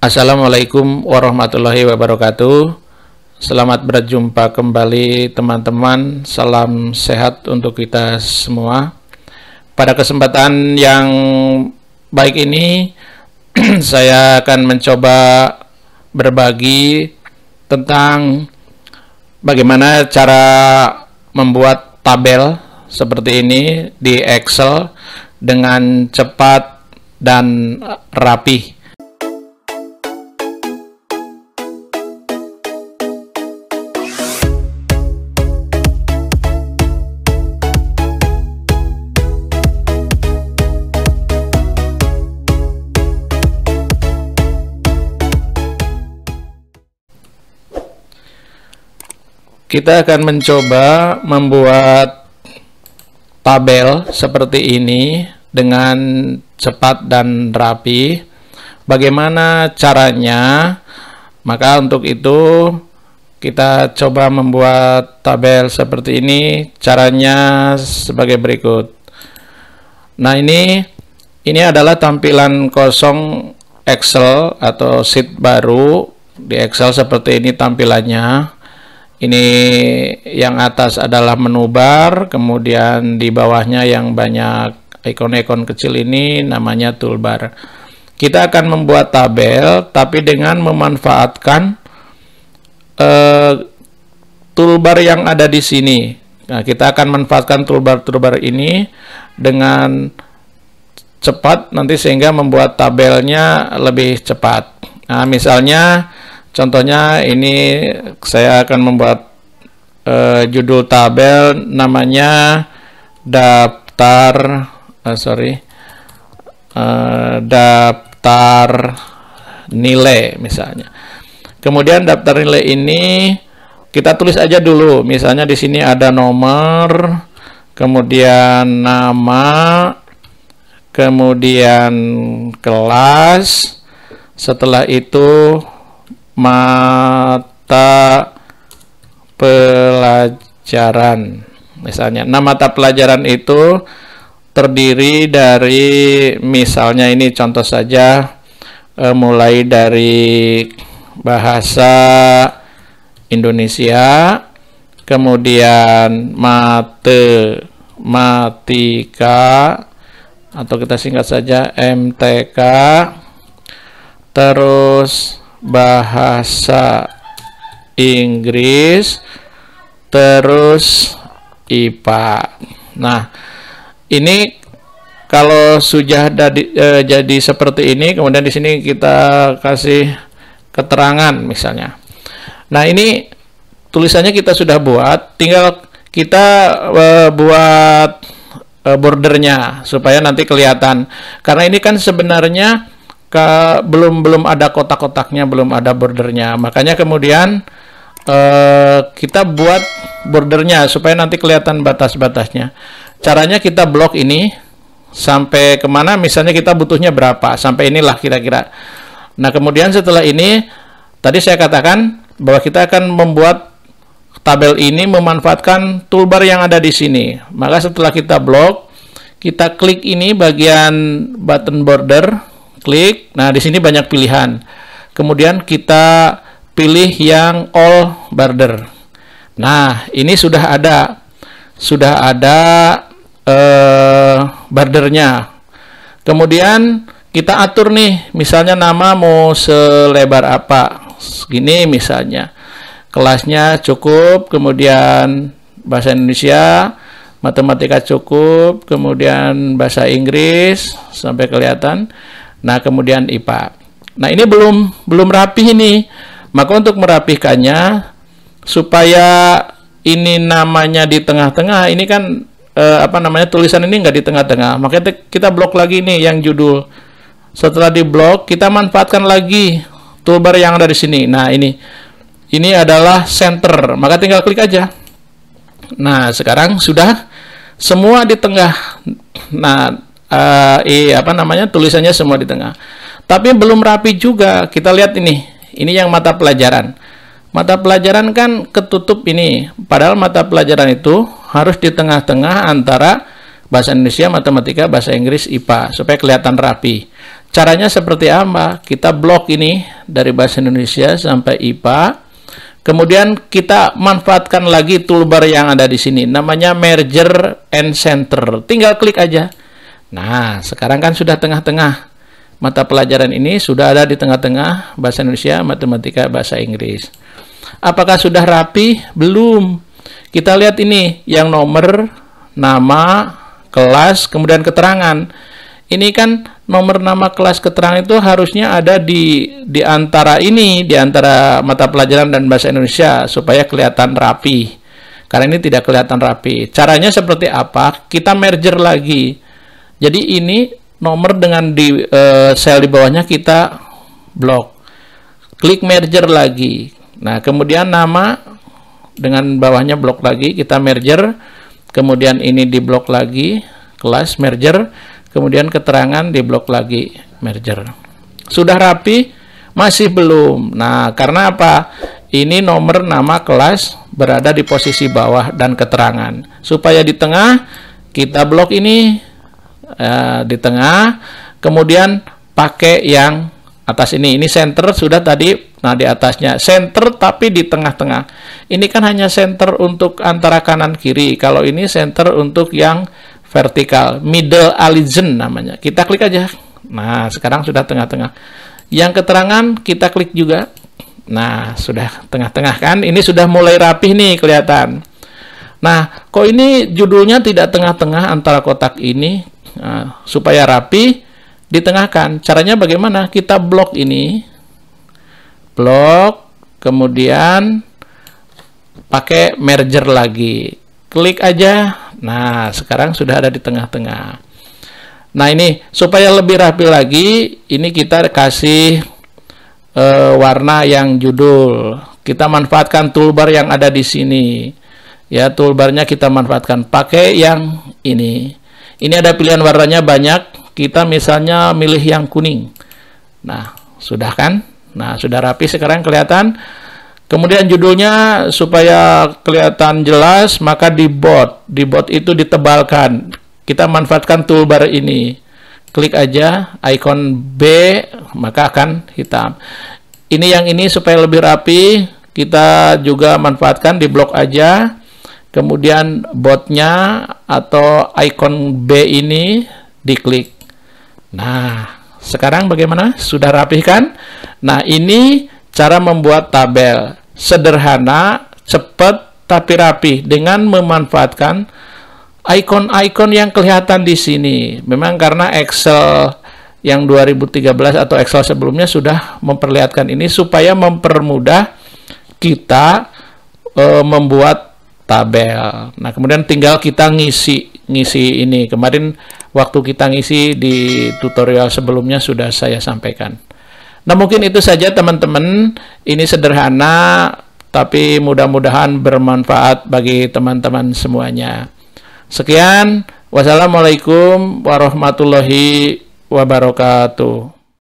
Assalamualaikum warahmatullahi wabarakatuh. Selamat berjumpa kembali teman-teman. Salam sehat untuk kita semua. Pada kesempatan yang baik ini saya akan mencoba berbagi tentang bagaimana cara membuat tabel seperti ini di Excel dengan cepat dan rapi. Kita akan mencoba membuat tabel seperti ini dengan cepat dan rapi. Bagaimana caranya? Maka untuk itu kita coba membuat tabel seperti ini. Caranya sebagai berikut. Nah, ini adalah tampilan kosong Excel atau sheet baru di Excel seperti ini tampilannya. Ini yang atas adalah menu bar, kemudian di bawahnya yang banyak ikon-ikon kecil ini namanya toolbar. Kita akan membuat tabel, tapi dengan memanfaatkan toolbar yang ada di sini. Nah, kita akan manfaatkan toolbar ini dengan cepat nanti sehingga membuat tabelnya lebih cepat. Nah, misalnya contohnya ini saya akan membuat judul tabel namanya daftar daftar nilai misalnya. Kemudian daftar nilai ini kita tulis aja dulu. Misalnya di sini ada nomor, kemudian nama, kemudian kelas, setelah itu mata pelajaran. Misalnya, nah mata pelajaran itu terdiri dari, misalnya ini contoh saja, mulai dari bahasa Indonesia, kemudian matematika, atau kita singkat saja MTK, terus bahasa Inggris, terus IPA. Nah, ini kalau sudah jadi seperti ini, kemudian di sini kita kasih keterangan misalnya. Nah, ini tulisannya kita sudah buat, tinggal kita buat bordernya supaya nanti kelihatan. Karena ini kan sebenarnya belum ada kotak-kotaknya, belum ada bordernya, makanya kemudian kita buat bordernya supaya nanti kelihatan batas-batasnya. Caranya kita blok ini sampai kemana, misalnya kita butuhnya berapa, sampai inilah kira-kira. Nah, kemudian setelah ini tadi saya katakan bahwa kita akan membuat tabel ini memanfaatkan toolbar yang ada di sini. Maka setelah kita blok, kita klik ini bagian button border, klik. Nah, di sini banyak pilihan. Kemudian kita pilih yang all border. Nah, ini sudah ada bordernya. Kemudian kita atur nih, misalnya nama mau selebar apa, segini misalnya. Kelasnya cukup, kemudian bahasa Indonesia, matematika cukup, kemudian bahasa Inggris sampai kelihatan. Nah, kemudian IPA. Nah, ini belum rapi ini. Maka untuk merapihkannya supaya ini namanya di tengah-tengah, ini kan tulisan ini nggak di tengah-tengah. Makanya kita blok lagi nih yang judul. Setelah diblok, kita manfaatkan lagi toolbar yang ada di sini. Nah, ini adalah center. Maka tinggal klik aja. Nah, sekarang sudah semua di tengah. Nah, tulisannya semua di tengah, tapi belum rapi juga. Kita lihat ini yang mata pelajaran. Mata pelajaran kan ketutup ini, padahal mata pelajaran itu harus di tengah-tengah antara bahasa Indonesia, matematika, bahasa Inggris, IPA, supaya kelihatan rapi. Caranya seperti apa? Kita blok ini dari bahasa Indonesia sampai IPA. Kemudian kita manfaatkan lagi toolbar yang ada di sini, namanya Merger and Center. Tinggal klik aja. Nah, sekarang kan sudah tengah-tengah. Mata pelajaran ini sudah ada di tengah-tengah, bahasa Indonesia, matematika, bahasa Inggris. Apakah sudah rapi? Belum. Kita lihat ini, yang nomor, nama, kelas, kemudian keterangan. Ini kan nomor, nama, kelas, keterangan itu harusnya ada di antara ini, di antara mata pelajaran dan bahasa Indonesia supaya kelihatan rapi. Karena ini tidak kelihatan rapi. Caranya seperti apa? Kita merger lagi. Jadi ini nomor dengan di sel di bawahnya kita blok. Klik merger lagi. Nah, kemudian nama dengan bawahnya blok lagi, kita merger. Kemudian ini di blok lagi, kelas merger. Kemudian keterangan di blok lagi, merger. Sudah rapi? Masih belum. Nah, karena apa? Ini nomor, nama, kelas berada di posisi bawah dan keterangan. Supaya di tengah, kita blok ini di tengah. Kemudian pakai yang atas ini. Ini center sudah tadi. Nah, di atasnya center tapi di tengah-tengah. Ini kan hanya center untuk antara kanan kiri. Kalau ini center untuk yang vertikal, middle alignment namanya. Kita klik aja. Nah, sekarang sudah tengah-tengah. Yang keterangan kita klik juga. Nah, sudah tengah-tengah kan? Ini sudah mulai rapih nih kelihatan. Nah, kok ini judulnya tidak tengah-tengah antara kotak ini? Nah, supaya rapi, ditengahkan. Caranya bagaimana? Kita blok ini. Blok, kemudian pakai merger lagi. Klik aja. Nah, sekarang sudah ada di tengah-tengah. Nah, ini supaya lebih rapi lagi, ini kita kasih warna yang judul. Kita manfaatkan toolbar yang ada di sini. Ya, toolbarnya kita manfaatkan. Pakai yang ini. Ini ada pilihan warnanya banyak. Kita misalnya milih yang kuning. Nah, sudah kan? Nah, sudah rapi sekarang kelihatan. Kemudian judulnya supaya kelihatan jelas, maka di bold itu ditebalkan. Kita manfaatkan toolbar ini. Klik aja ikon B, maka akan hitam. Ini yang ini supaya lebih rapi, kita juga manfaatkan di blok aja. Kemudian boldnya atau ikon B ini diklik. Nah, sekarang bagaimana? Sudah rapi kan? Nah, ini cara membuat tabel sederhana, cepat, tapi rapi dengan memanfaatkan ikon-ikon yang kelihatan di sini. Memang karena Excel yang 2013 atau Excel sebelumnya sudah memperlihatkan ini supaya mempermudah kita membuat tabel. Nah, kemudian tinggal kita ngisi ini. Kemarin waktu kita ngisi di tutorial sebelumnya sudah saya sampaikan. Nah, mungkin itu saja teman-teman. Ini sederhana, tapi mudah-mudahan bermanfaat bagi teman-teman semuanya. Sekian, wassalamualaikum warahmatullahi wabarakatuh.